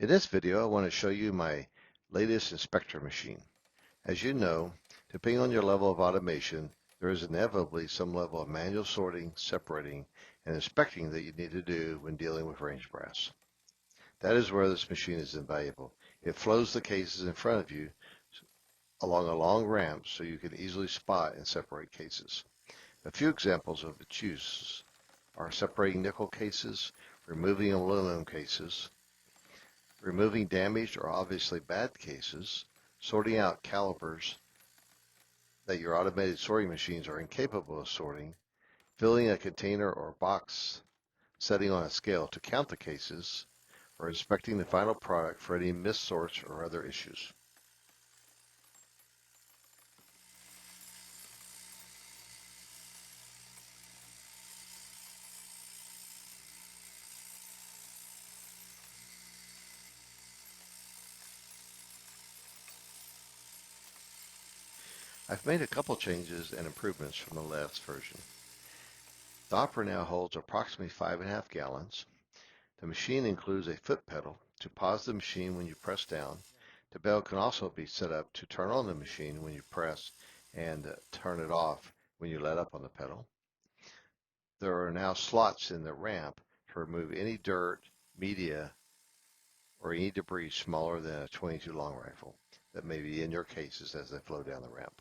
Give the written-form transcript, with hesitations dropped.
In this video, I want to show you my latest inspector machine. As you know, depending on your level of automation, there is inevitably some level of manual sorting, separating, and inspecting that you need to do when dealing with range brass. That is where this machine is invaluable. It flows the cases in front of you along a long ramp so you can easily spot and separate cases. A few examples of its uses are separating nickel cases, removing aluminum cases, removing damaged or obviously bad cases, sorting out calibers that your automated sorting machines are incapable of sorting, filling a container or box, setting on a scale to count the cases, or inspecting the final product for any missorts or other issues. I've made a couple changes and improvements from the last version. The hopper now holds approximately 5.5 gallons. The machine includes a foot pedal to pause the machine when you press down. The pedal can also be set up to turn on the machine when you press and turn it off when you let up on the pedal. There are now slots in the ramp to remove any dirt, media, or any debris smaller than a .22 long rifle that may be in your cases as they flow down the ramp.